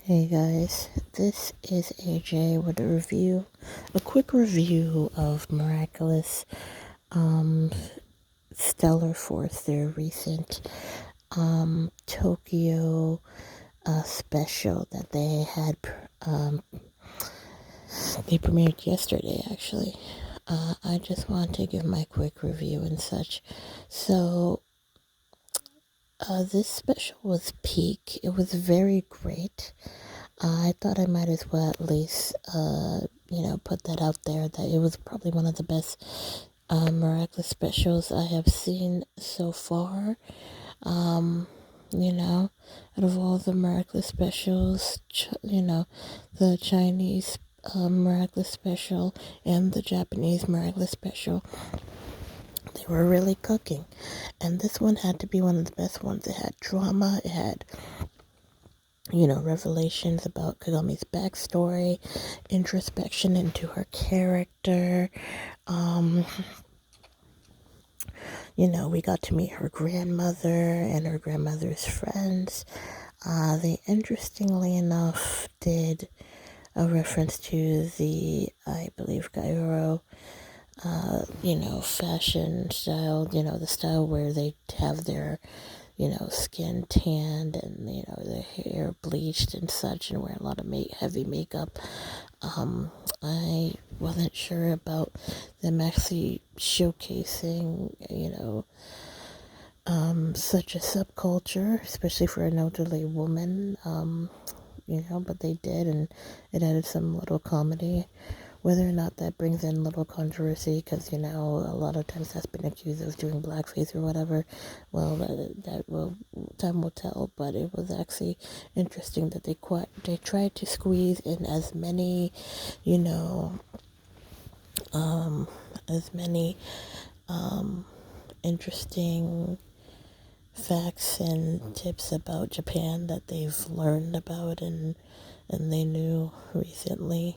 Hey guys, this is AJ with a quick review of Miraculous um, Stellar Force, their recent Tokyo special that they premiered yesterday actually. I just want to give my quick review and such. So, this special was peak. It was very great. I thought I might as well at least, put that out there that it was probably one of the best miraculous specials I have seen so far. Um, out of all the miraculous specials, the Chinese miraculous special and the Japanese miraculous special, they were really cooking. And this one had to be one of the best ones. It had drama, it had revelations about Kagami's backstory, introspection into her character. Um, we got to meet her grandmother and her grandmother's friends. They, interestingly enough, did a reference to the, I believe, Gairo, fashion style, the style where they have their skin tanned and, their hair bleached and such and wear a lot of heavy makeup. I wasn't sure about them actually showcasing, such a subculture, especially for an elderly woman, but they did, and it added some little comedy. Whether or not that brings in a little controversy, because a lot of times that's been accused of doing blackface or whatever. Well, time will tell. But it was actually interesting that they tried to squeeze in as many, you know, as many interesting facts and tips about Japan that they've learned about and they knew recently.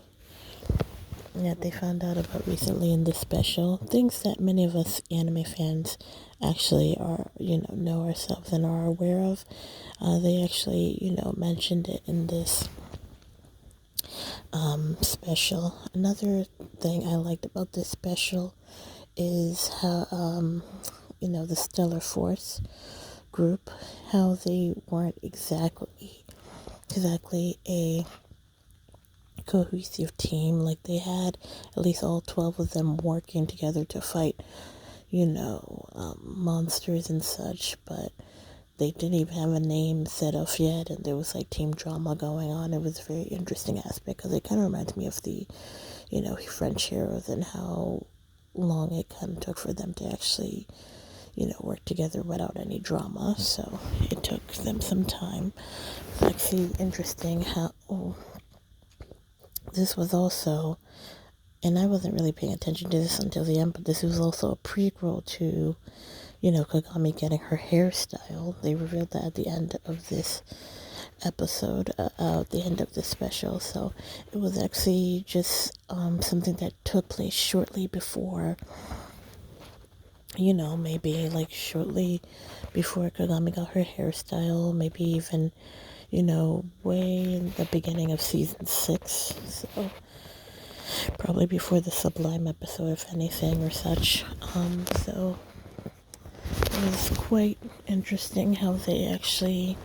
That they found out about recently in this special. Things that many of us anime fans actually are, know ourselves and are aware of. They actually, mentioned it in this special. Another thing I liked about this special is how, the Stellar Force group, how they weren't exactly a cohesive team. Like, they had at least all 12 of them working together to fight, monsters and such, but they didn't even have a name set off yet, and there was like team drama going on. It was a very interesting aspect because it kind of reminds me of the, French heroes and how long it kind of took for them to actually, work together without any drama. So it took them some time. It's actually interesting how this was also, and I wasn't really paying attention to this until the end, but this was also a prequel to, Kagami getting her hairstyle. They revealed that at the end of this episode, at the end of this special. So it was actually just something that took place shortly before, maybe like shortly before Kagami got her hairstyle, maybe even, way in the beginning of season 6. So probably before the Sublime episode, if anything, or such. So it was quite interesting how they actually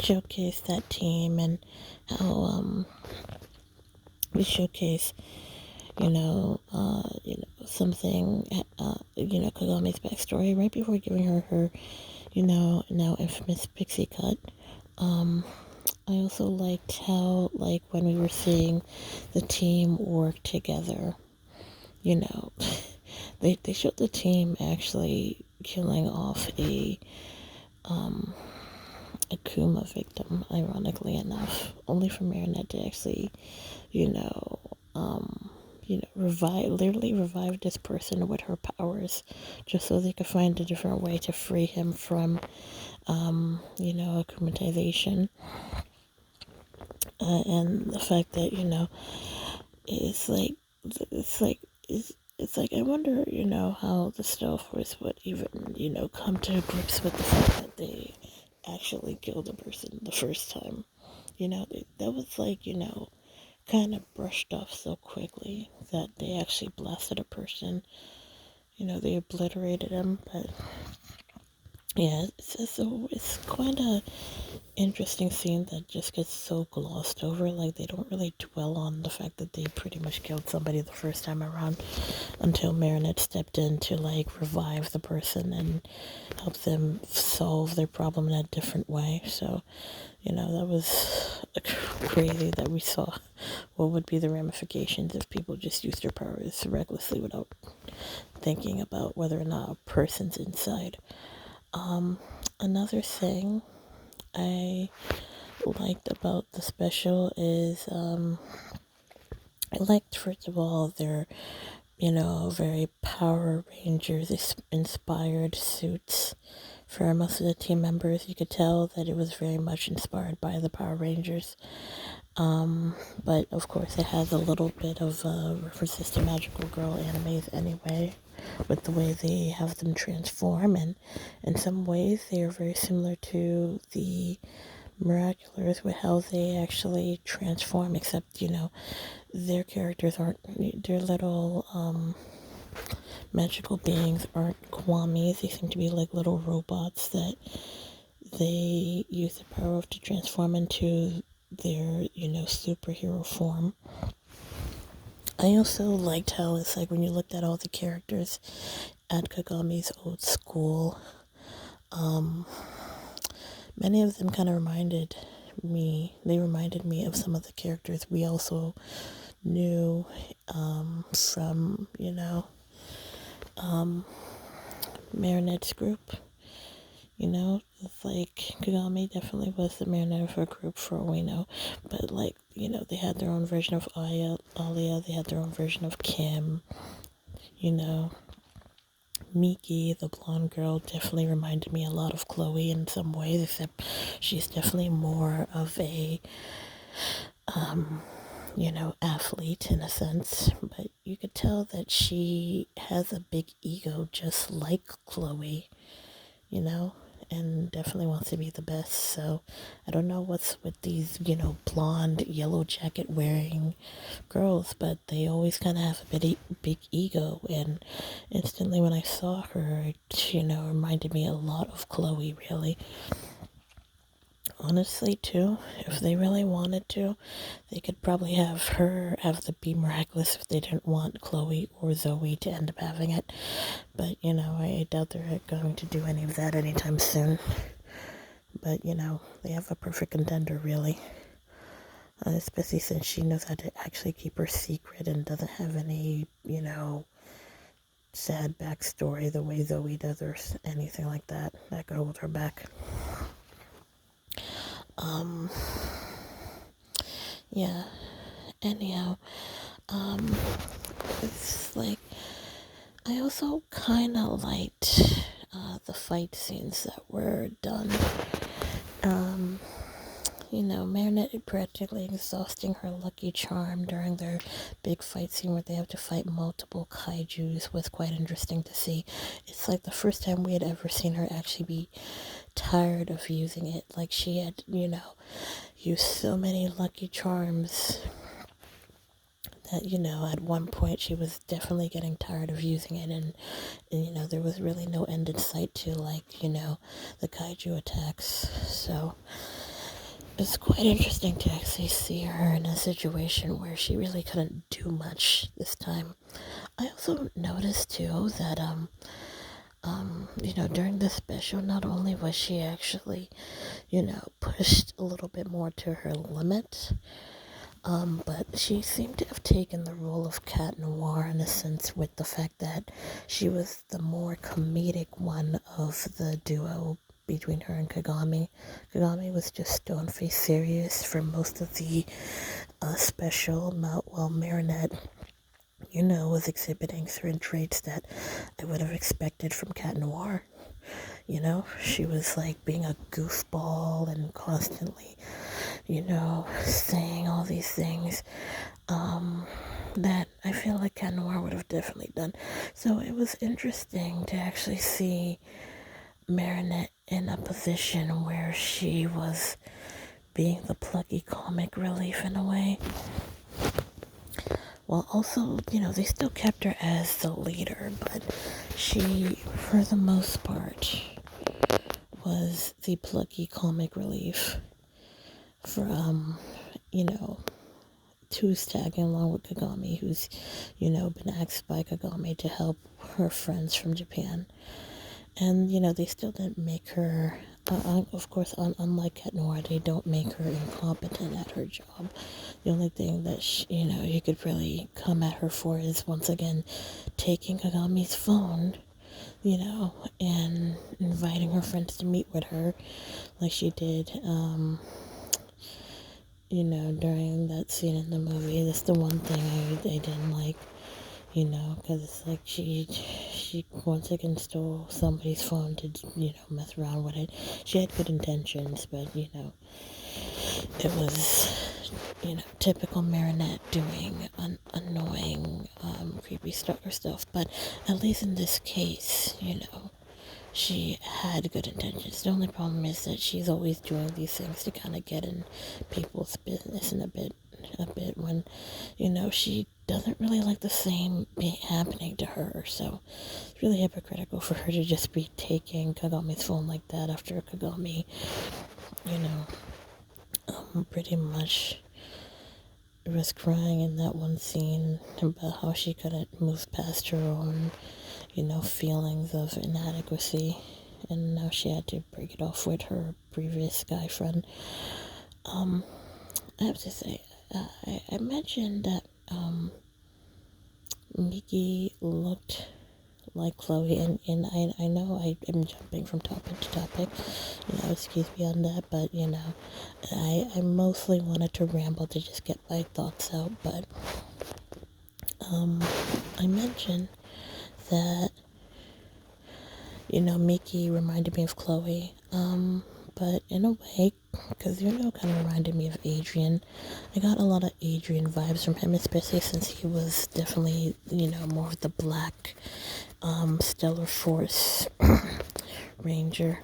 showcase that team and how we showcase something Kagami's backstory right before giving her now infamous pixie cut. I also liked how, like, when we were seeing the team work together, you know they showed the team actually killing off a Kuma victim, ironically enough, only for Marinette to actually, literally revive this person with her powers, just so they could find a different way to free him from, akumatization. And the fact that, it's like, it's like, it's like, I wonder, how the Stealth Force would even, come to grips with the fact that they actually kill the person the first time. That was like, kind of brushed off so quickly that they actually blasted a person. They obliterated him, but yeah, it's quite a interesting scene that just gets so glossed over. Like, they don't really dwell on the fact that they pretty much killed somebody the first time around until Marinette stepped in to, like, revive the person and help them solve their problem in a different way. So, that was crazy that we saw what would be the ramifications if people just used their powers recklessly without thinking about whether or not a person's inside. Another thing I liked about the special is I liked, first of all, their very Power Rangers inspired suits for most of the team members. You could tell that it was very much inspired by the Power Rangers. But of course, it has a little bit of references to Magical Girl animes anyway, with the way they have them transform, and in some ways, they are very similar to the Miraculous with how they actually transform, except, their characters aren't, their little magical beings aren't kwamis. They seem to be like little robots that they use the power of to transform into their, superhero form. I also liked how it's like when you looked at all the characters at Kagami's old school, many of them kind of reminded me of some of the characters we also knew from, Marinette's group. It's like Kagami definitely was the marionette of her group for all we know. But, like, they had their own version of Alia, they had their own version of Kim, Miki, the blonde girl, definitely reminded me a lot of Chloe in some ways, except she's definitely more of a, athlete in a sense. But you could tell that she has a big ego just like Chloe, and definitely wants to be the best. So I don't know what's with these, blonde, yellow jacket wearing girls, but they always kind of have a big ego. And instantly when I saw her, it, reminded me a lot of Chloe, really. Honestly, too, if they really wanted to, they could probably have her have the Be Miraculous if they didn't want Chloe or Zoe to end up having it. But, I doubt they're going to do any of that anytime soon. But, they have a perfect contender, really. Especially since she knows how to actually keep her secret and doesn't have any, sad backstory the way Zoe does or anything like that. That could hold her back. Yeah. Anyhow, it's like, I also kind of liked the fight scenes that were done. Marinette practically exhausting her lucky charm during their big fight scene where they have to fight multiple kaijus was quite interesting to see. It's like the first time we had ever seen her actually be tired of using it. Like, she had, used so many lucky charms that, at one point she was definitely getting tired of using it, and there was really no end in sight to, like, the kaiju attacks. So it's quite interesting to actually see her in a situation where she really couldn't do much this time. I also noticed too that during the special, not only was she actually, pushed a little bit more to her limit, but she seemed to have taken the role of Cat Noir in a sense, with the fact that she was the more comedic one of the duo between her and Kagami. Kagami was just stone-faced serious for most of the special, while Marinette, was exhibiting certain traits that I would have expected from Cat Noir. She was like being a goofball and constantly, saying all these things that I feel like Cat Noir would have definitely done. So it was interesting to actually see Marinette in a position where she was being the plucky comic relief in a way. Well, also, they still kept her as the leader, but she, for the most part, was the plucky comic relief for, who's tagging along with Kagami, who's, been asked by Kagami to help her friends from Japan. And, they still didn't make her, of course, unlike Cat Noir, they don't make her incompetent at her job. The only thing that, you could really come at her for is, once again, taking Kagami's phone, and inviting her friends to meet with her, like she did, during that scene in the movie. That's the one thing I didn't like, because it's like she once again stole somebody's phone to, mess around with it. She had good intentions, but, it was, typical Marinette doing annoying, creepy stalker stuff. But at least in this case, she had good intentions. The only problem is that she's always doing these things to kind of get in people's business in a bit when, she doesn't really like the same being happening to her. So it's really hypocritical for her to just be taking Kagami's phone like that after Kagami, pretty much was crying in that one scene about how she couldn't move past her own, feelings of inadequacy, and now she had to break it off with her previous guy friend. I have to say, I mentioned that Miki looked like Chloe, and I know I am jumping from topic to topic, excuse me on that, but, I mostly wanted to ramble to just get my thoughts out, but, I mentioned that, Miki reminded me of Chloe, but in a way, because kind of reminded me of Adrian. I got a lot of Adrian vibes from him, especially since he was definitely, more of the black, Stellar Force Ranger,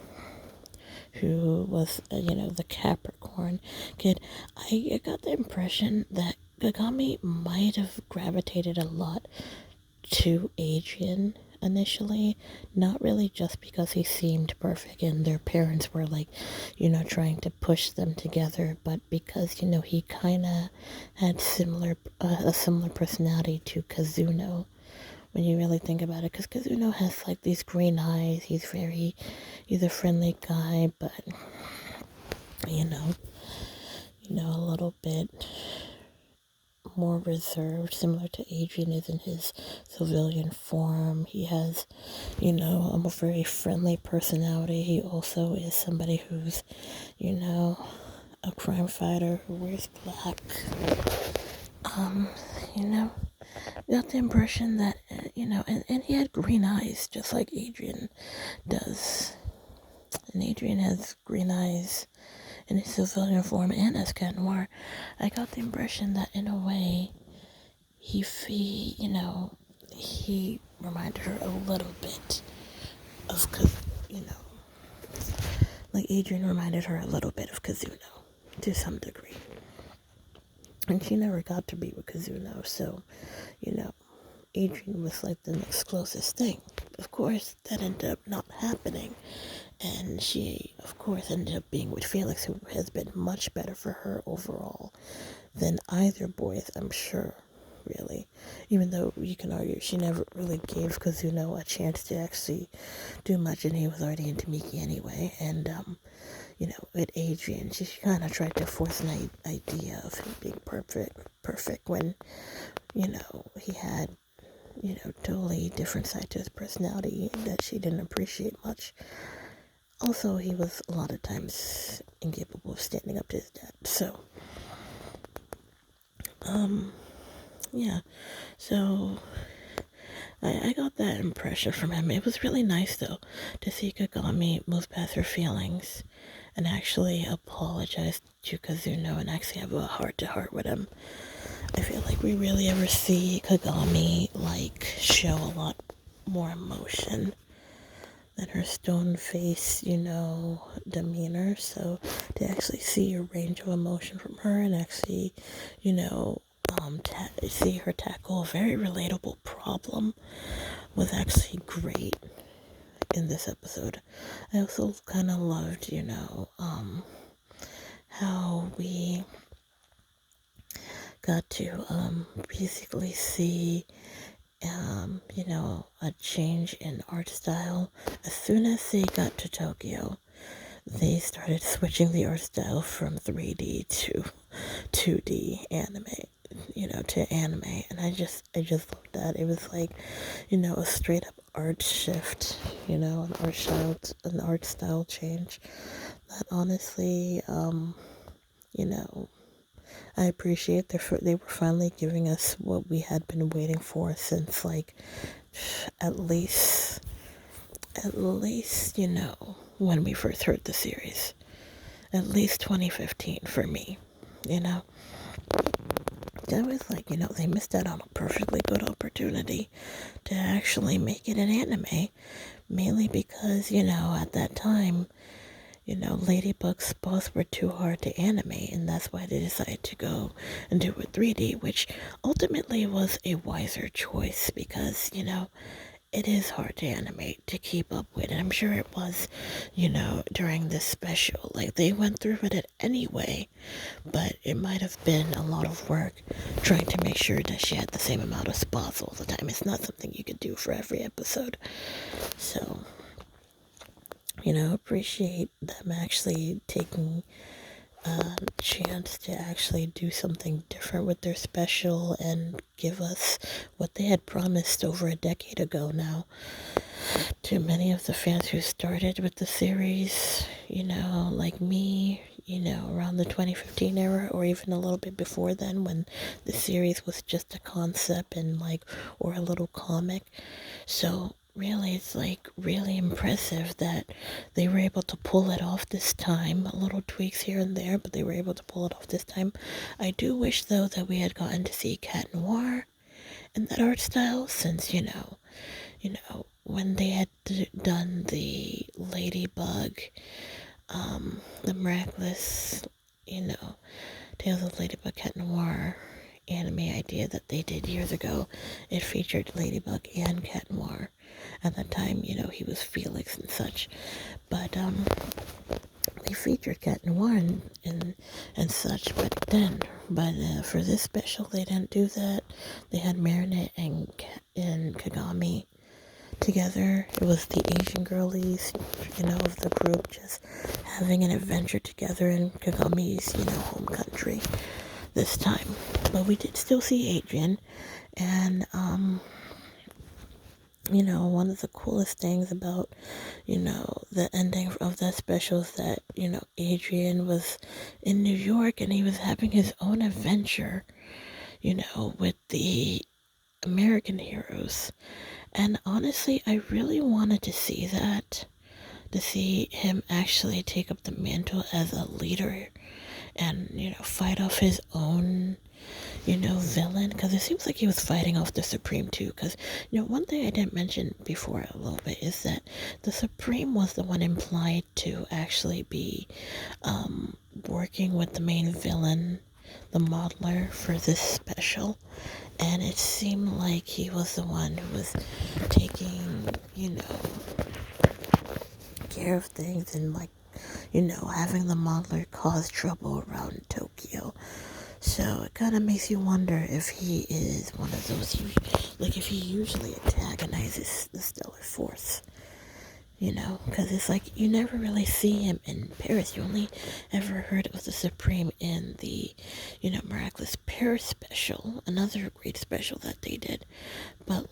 who was, the Capricorn kid. I got the impression that Kagami might have gravitated a lot to Adrian initially, not really just because he seemed perfect and their parents were like, trying to push them together, but because, he kind of had a similar personality to Kazuno, when you really think about it, because Kazuno has like these green eyes. He's a friendly guy, but, a little bit more reserved, similar to Adrian is in his civilian form. He has, a very friendly personality. He also is somebody who's, a crime fighter who wears black. Got the impression that, and he had green eyes, just like Adrian does. And Adrian has green eyes in his civilian form and as Cat Noir. I got the impression that in a way, he reminded her a little bit of, like Adrian reminded her a little bit of Kazuno, to some degree. And she never got to be with Kazuno, so, Adrian was like the next closest thing. Of course, that ended up not happening. And she, of course, ended up being with Felix, who has been much better for her overall than either boys, I'm sure, really. Even though you can argue she never really gave Kazuno a chance to actually do much, and he was already into Miki anyway. And, with Adrian, she kind of tried to force an idea of him being perfect when, he had, totally different side to his personality that she didn't appreciate much. Also, he was a lot of times incapable of standing up to his dad, so, yeah, so, I got that impression from him. It was really nice, though, to see Kagami move past her feelings and actually apologize to Kazuno and actually have a heart-to-heart with him. I feel like we really ever see Kagami, show a lot more emotion and her stone face, demeanor. So to actually see a range of emotion from her and actually, you know, see her tackle a very relatable problem was actually great in this episode. I also kind of loved, how we got to basically see a change in art style. As soon as they got to Tokyo, they started switching the art style from 3D to 2D anime, to anime. And I just loved that. It was like, a straight up art shift, an art style change that honestly, I appreciate they were finally giving us what we had been waiting for since like at least when we first heard the series. At least 2015 for me, you know. That was like, they missed out on a perfectly good opportunity to actually make it an anime, mainly because, at that time, Ladybug's paws were too hard to animate, and that's why they decided to go and do it 3D, which ultimately was a wiser choice because, it is hard to animate, to keep up with. And I'm sure it was, during this special. Like, they went through with it anyway, but it might have been a lot of work trying to make sure that she had the same amount of spots all the time. It's not something you could do for every episode. So, appreciate them actually taking a chance to actually do something different with their special and give us what they had promised over a decade ago now to many of the fans who started with the series, like me, around the 2015 era or even a little bit before then when the series was just a concept and or a little comic. So really, it's really impressive that they were able to pull it off this time. A little tweaks here and there, but they were able to pull it off this time. I do wish though that we had gotten to see Cat Noir in that art style since, when they had done the Ladybug, the Miraculous, Tales of Ladybug Cat Noir anime idea that they did years ago, it featured Ladybug and Cat Noir. At that time, he was Felix and such. But they featured Cat Noir and such. But for this special, they didn't do that. They had Marinette and Kagami together. It was the Asian girlies, of the group just having an adventure together in Kagami's, home country this time. But we did still see Adrian, and one of the coolest things about, the ending of that special is that, Adrian was in New York and he was having his own adventure, with the American heroes. And honestly, I really wanted to see that, to see him actually take up the mantle as a leader and, fight off his own, villain. Because it seems like he was fighting off the Supreme too. Because, one thing I didn't mention before a little bit is that the Supreme was the one implied to actually be working with the main villain, the modeler, for this special. And it seemed like he was the one who was taking, care of things and having the modeler cause trouble around Tokyo. So it kind of makes you wonder if he is one of those, if he usually antagonizes the Stellar Force. Because it's like you never really see him in Paris. You only ever heard of the Supreme in the, Miraculous Paris special, another great special that they did. But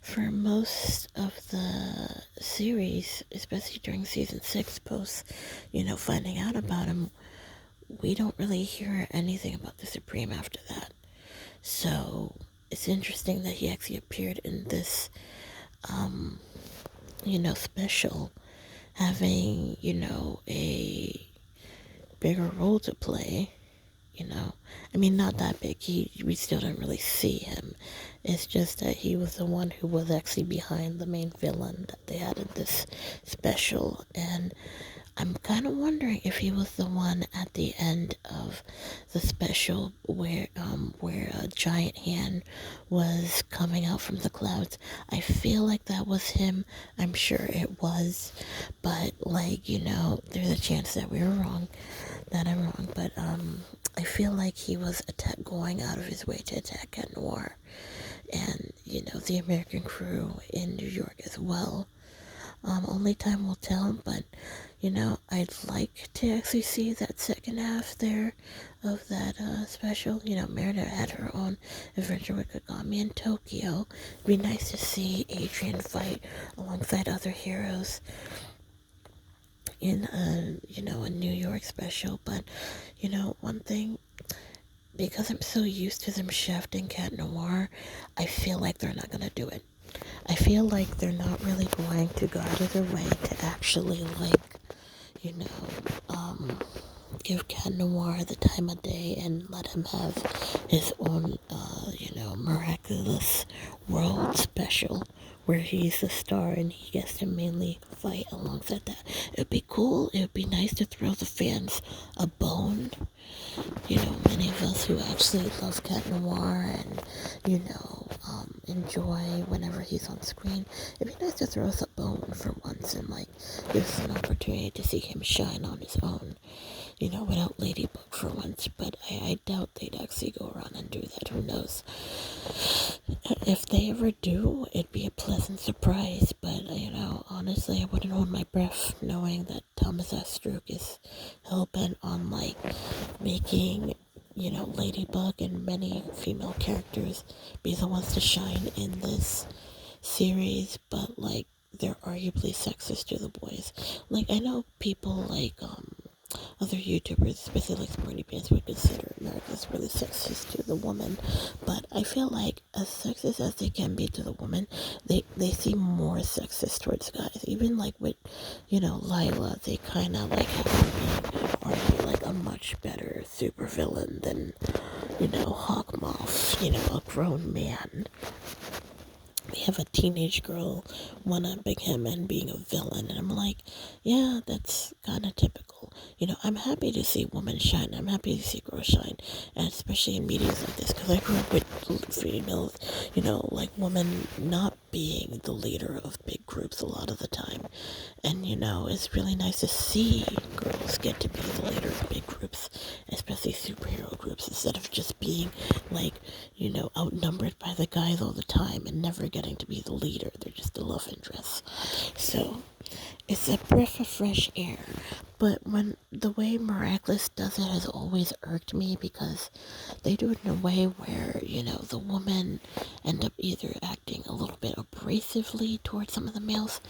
for most of the series, especially during season 6, post, finding out about him, we don't really hear anything about the Supreme after that. So it's interesting that he actually appeared in this, special, having, a bigger role to play, I mean, not that big. We still didn't really see him. It's just that he was the one who was actually behind the main villain that they had in this special. And I'm kind of wondering if he was the one at the end of the special where a giant hand was coming out from the clouds. I feel like that was him. I'm sure it was, but like, there's a chance that we're wrong, that I'm wrong. But I feel like he was going out of his way to attack Cat Noir, and the American crew in New York as well. Only time will tell, but I'd like to actually see that second half there of that special. Merida had her own adventure with Kagami in Tokyo. It'd be nice to see Adrian fight alongside other heroes in a New York special. But one thing, because I'm so used to them shafting Cat Noir, I feel like they're not gonna do it. I feel like they're not really going to go out of their way to actually, like, you know, um, give Cat Noir the time of day and let him have his own, Miraculous World Special where he's the star and he gets to mainly fight alongside that. It'd be cool. It would be nice to throw the fans a bone. Many of us who actually love Cat Noir and, enjoy whenever he's on screen. It'd be nice to throw us a bone for once and, like, give us an opportunity to see him shine on his own, without Ladybug for once. But I doubt they'd actually go around and do that. Who knows? If they ever do, it'd be a pleasant surprise. But, honestly, I wouldn't hold my breath knowing that Thomas S. Struck is hell-bent on, like, making, Ladybug and many female characters be the ones to shine in this series, but, like, they're arguably sexist to the boys. Like, I know people like, other YouTubers, especially like Sporty Pants, would consider America's really sexist to the woman, but I feel like as sexist as they can be to the woman, they seem more sexist towards guys. Even like with, Lila, they kind of like have her be like a much better supervillain than, Hawkmoth, a grown man. We have a teenage girl one-upping him and being a villain, and I'm like, yeah, that's kind of typical. I'm happy to see women shine. I'm happy to see girls shine, and especially in media like this, because I grew up with females, like women not being the leader of big groups a lot of the time. And, it's really nice to see girls get to be the leader of big groups, especially superhero groups, instead of just being, like, outnumbered by the guys all the time and never getting to be the leader. They're just the love interest. So, it's a breath of fresh air. But when the way Miraculous does it has always irked me, because they do it in a way where, the women end up either acting a little bit abrasively towards some of the males.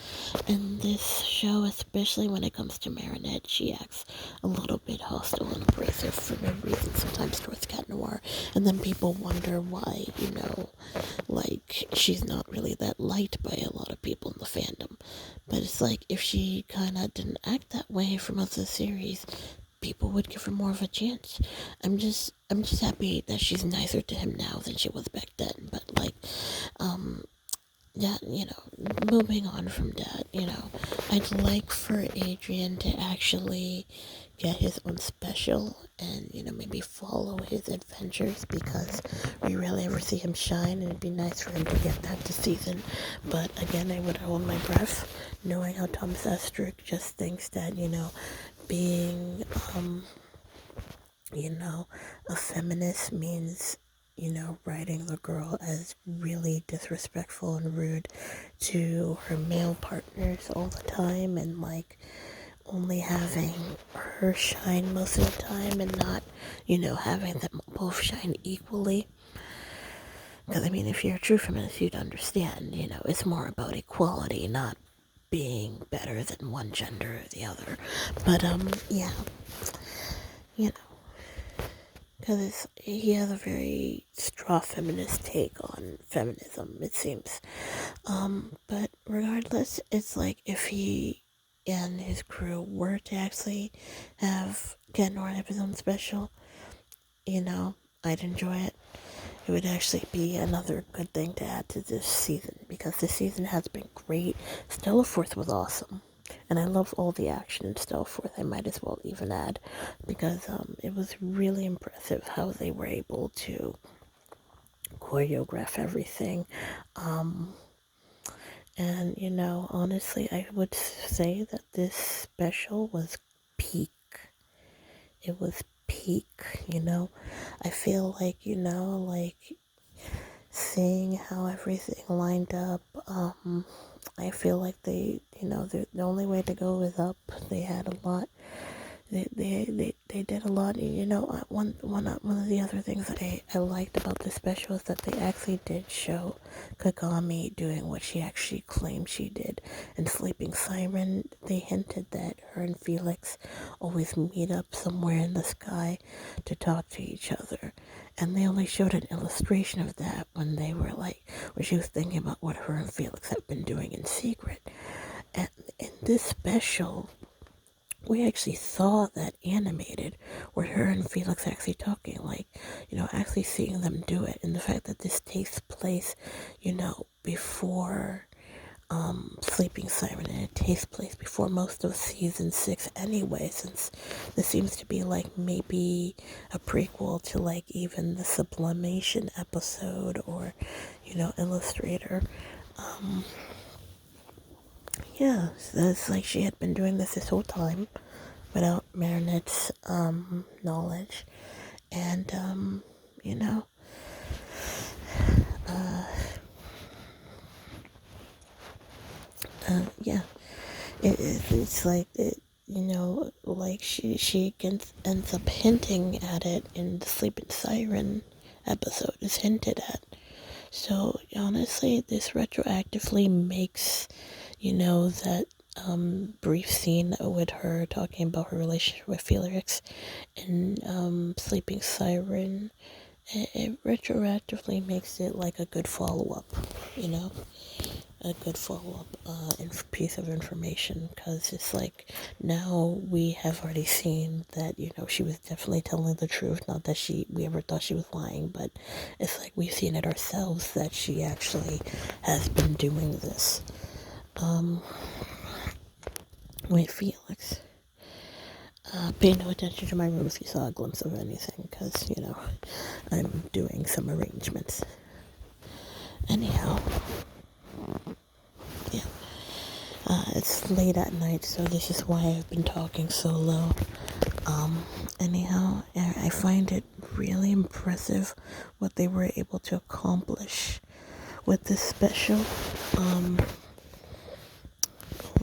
In this show, especially when it comes to Marinette, she acts a little bit hostile and abrasive for no reason, sometimes towards Cat Noir. And then people wonder why, like, she's not really that liked by a lot of people in the fandom. But it's like, if she kind of didn't act that way for most of the series, people would give her more of a chance. I'm just happy that she's nicer to him now than she was back then. But, like, yeah, moving on from that, I'd like for Adrian to actually get his own special and, maybe follow his adventures, because we rarely ever see him shine, and it'd be nice for him to get that this season. But again, I would hold my breath knowing how Thomas Estrick just thinks that, being, a feminist means, writing the girl as really disrespectful and rude to her male partners all the time, and, like, only having her shine most of the time and not, having them both shine equally. Because, I mean, if you're a true feminist, you'd understand, it's more about equality, not being better than one gender or the other. But, yeah, you know, because he has a very straw feminist take on feminism, it seems. But regardless, it's like, if he and his crew were to actually have Ken Nor have his own special, I'd enjoy it. It would actually be another good thing to add to this season, because this season has been great. Stellar Fourth was awesome, and I love all the action in Stellar Fourth. I might as well even add, because it was really impressive how they were able to choreograph everything. And honestly, I would say that this special was peak. It was peak. I feel like, like seeing how everything lined up. I feel like the only way to go is up. They had a lot. They did a lot. One of the other things that I liked about this special is that they actually did show Kagami doing what she actually claimed she did. In Sleeping Siren, they hinted that her and Felix always meet up somewhere in the sky to talk to each other. And they only showed an illustration of that when when she was thinking about what her and Felix had been doing in secret. And in this special, we actually saw that animated, where her and Felix actually talking, actually seeing them do it. And the fact that this takes place, before Sleeping Siren, and it takes place before most of season 6 anyway, since this seems to be maybe a prequel to even the Sublimation episode, or Illustrator. Yeah, so it's like she had been doing this whole time without Marinette's knowledge. And you know yeah, it's like it, like ends up hinting at it in the Sleeping Siren episode, is hinted at. So honestly, this retroactively makes, that brief scene with her talking about her relationship with Felix in Sleeping Siren, it retroactively makes it like a good follow-up, you know? A good follow-up piece of information, because it's like now we have already seen that she was definitely telling the truth. Not that we ever thought she was lying, but it's like we've seen it ourselves that she actually has been doing this. Wait, Felix, pay no attention to my room if you saw a glimpse of anything, because I'm doing some arrangements. Anyhow, yeah. It's late at night, so this is why I've been talking so low. Anyhow, I find it really impressive what they were able to accomplish with this special.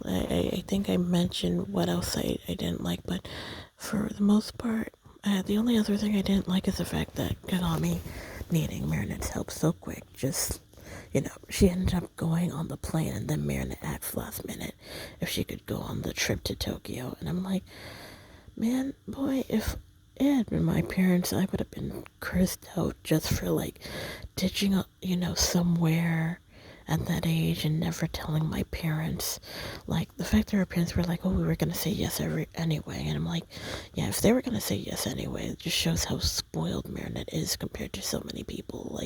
I think I mentioned what else I didn't like, but for the most part, the only other thing I didn't like is the fact that Kagami needing Marinette's help so quick. Just, she ended up going on the plane, and then Marinette asked last minute if she could go on the trip to Tokyo. And I'm like, man, boy, if it had been my parents, I would have been cursed out just for ditching up, somewhere at that age and never telling my parents. The fact that her parents were like, oh, we were gonna say yes anyway. And I'm like, yeah, if they were gonna say yes anyway, it just shows how spoiled Marinette is compared to so many people.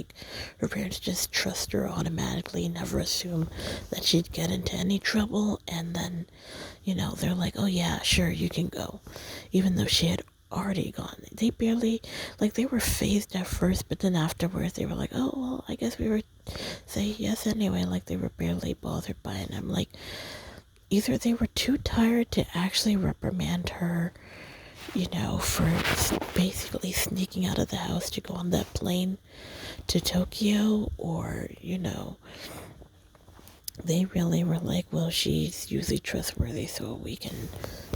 Her parents just trust her automatically, never assume that she'd get into any trouble, and then they're like, oh yeah, sure, you can go, even though she had already gone. They barely, they were phased at first, but then afterwards they were like, oh well, I guess we were say yes anyway. They were barely bothered by it. And I'm like, either they were too tired to actually reprimand her, for basically sneaking out of the house to go on that plane to Tokyo, or they really were like, well, she's usually trustworthy, so we can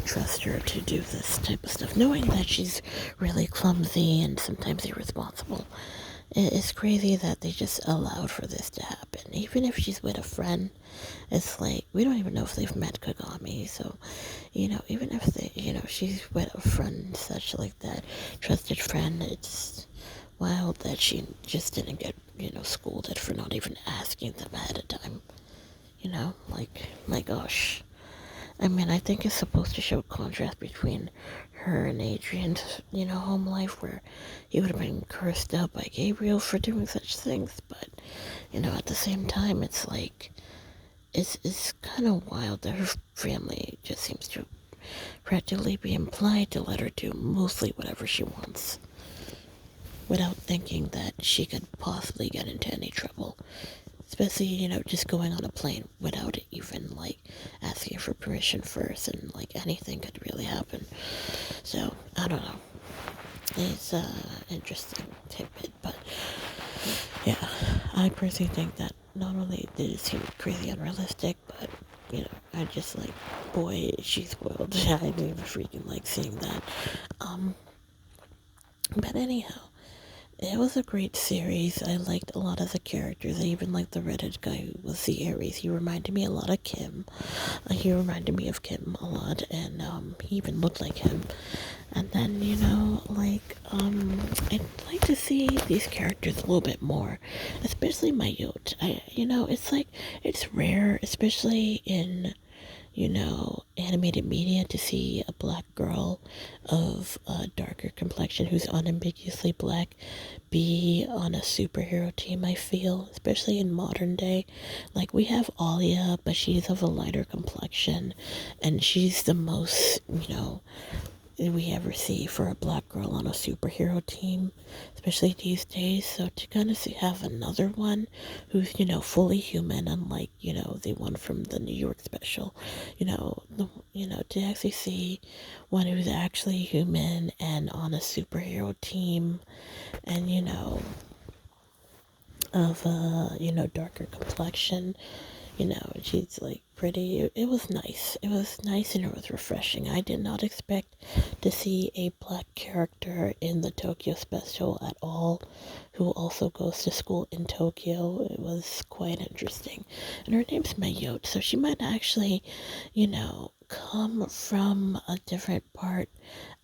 trust her to do this type of stuff, knowing that she's really clumsy and sometimes irresponsible. It's crazy that they just allowed for this to happen. Even if she's with a friend, it's like, we don't even know if they've met Kagami, so, even if she's with a friend such like that, trusted friend, it's wild that she just didn't get, scolded for not even asking them ahead of time. My gosh. I mean, I think it's supposed to show contrast between her and Adrian's, home life, where he would have been cursed out by Gabriel for doing such things. But, at the same time, it's like, it's kind of wild that her family just seems to practically be implied to let her do mostly whatever she wants without thinking that she could possibly get into any trouble. Especially, just going on a plane without even, asking for permission first, and, anything could really happen. So, I don't know. It's, interesting tidbit, but, yeah, I personally think that not only did it seem crazy unrealistic, but, I just, boy, she's spoiled. I do even freaking like seeing that. But anyhow, it was a great series. I liked a lot of the characters. I even liked the redhead guy who was the Aries. He reminded me a lot of Kim. He reminded me of Kim a lot, and he even looked like him. And then, I'd like to see these characters a little bit more, especially Mayotte. It's rare, especially in animated media, to see a black girl of a darker complexion who's unambiguously black be on a superhero team, I feel, especially in modern day. We have Alia, but she's of a lighter complexion, and she's the most, we ever see for a black girl on a superhero team, especially these days. So to kind of have another one who's, fully human, unlike, the one from the New York special, to actually see one who's actually human and on a superhero team, and, of a, darker complexion, she's pretty. It was nice. It was nice, and it was refreshing. I did not expect to see a black character in the Tokyo special at all, who also goes to school in Tokyo. It was quite interesting. And her name's Mayotte, so she might actually, come from a different part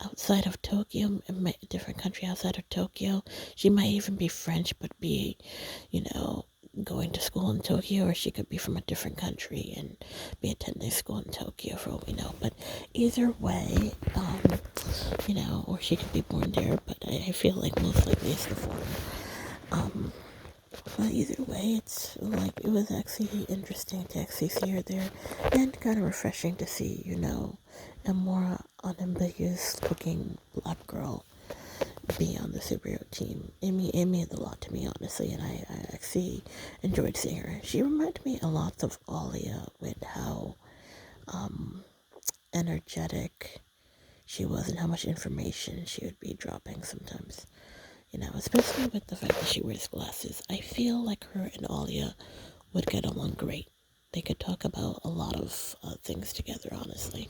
outside of Tokyo, a different country outside of Tokyo. She might even be French, but be, going to school in Tokyo, or she could be from a different country and be attending school in Tokyo, for all we know. But either way, or she could be born there, but I feel like most likely it's the former. But either way, it's it was actually interesting to actually see her there, and kind of refreshing to see, a more unambiguous looking black girl be on the superhero team. It meant a lot to me, honestly, and I actually enjoyed seeing her. She reminded me a lot of Alia with how energetic she was and how much information she would be dropping sometimes. Especially with the fact that she wears glasses. I feel like her and Alia would get along great. They could talk about a lot of things together, honestly.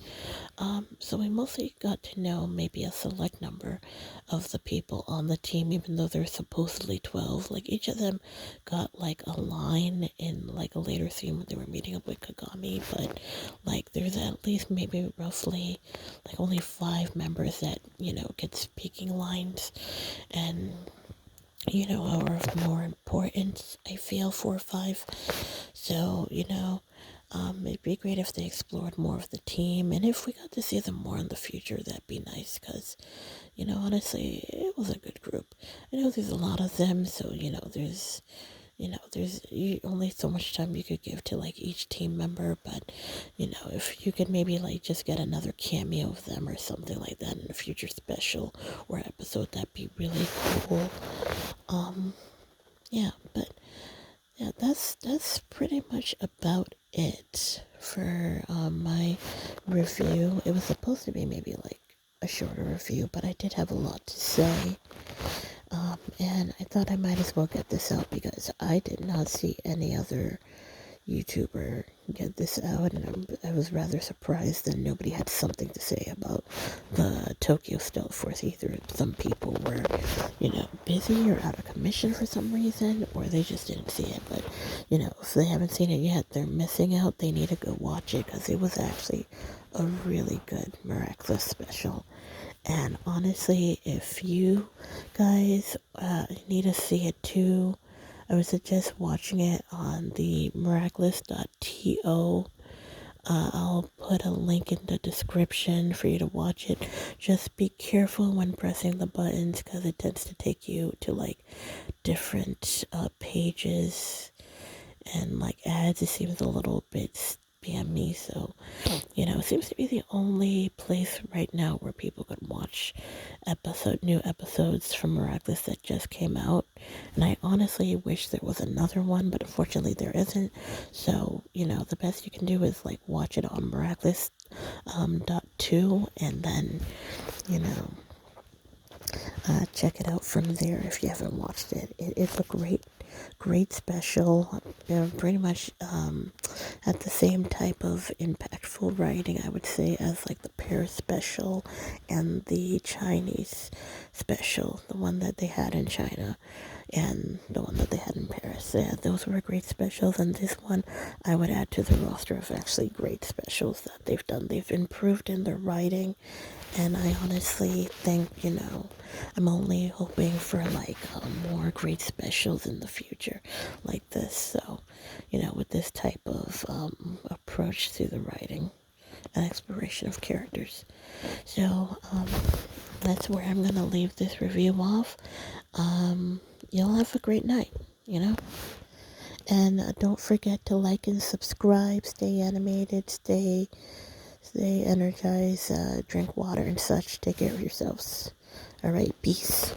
So we mostly got to know maybe a select number of the people on the team, even though there's supposedly 12. Each of them got a line in a later scene when they were meeting up with Kagami, but there's at least maybe roughly only 5 members that, get speaking lines, and are of more importance, I feel, 4 or 5. So, it'd be great if they explored more of the team, and if we got to see them more in the future, that'd be nice, because, honestly, it was a good group. I know there's a lot of them, so, there's only so much time you could give to each team member, but if you could maybe just get another cameo of them or something like that in a future special or episode, that'd be really cool. Yeah, but yeah, that's pretty much about it for my review. It was supposed to be maybe a shorter review, but I did have a lot to say. And I thought I might as well get this out because I did not see any other YouTuber get this out, and I was rather surprised that nobody had something to say about the Tokyo Stealth Force. Either some people were, busy or out of commission for some reason, or they just didn't see it. But, if they haven't seen it yet, they're missing out. They need to go watch it because it was actually a really good Miraculous special. And honestly, if you guys need to see it too, I would suggest watching it on the miraculous.to I'll put a link in the description for you to watch it. Just be careful when pressing the buttons because it tends to take you to like different pages and like ads. It seems a little bit spammy, so it seems to be the only place right now where people can watch new episodes from Miraculous that just came out. And I honestly wish there was another one, but unfortunately there isn't. So, the best you can do is like watch it on Miraculous .2 and then, you know, check it out from there if you haven't watched it. It's a great special. Pretty much at the same type of impactful writing, I would say, as like the Paris special and the Chinese special, the one that they had in China and the one that they had in Paris. Yeah, those were great specials, and this one I would add to the roster of actually great specials that they've done. They've improved in their writing, and I honestly think, I'm only hoping for like more great specials in the future like this. So, with this type of approach to the writing and exploration of characters. So, that's where I'm gonna leave this review off. You'll have a great night, and don't forget to like and subscribe. Stay animated, stay energized, drink water and such. Take care of yourselves. All right, peace.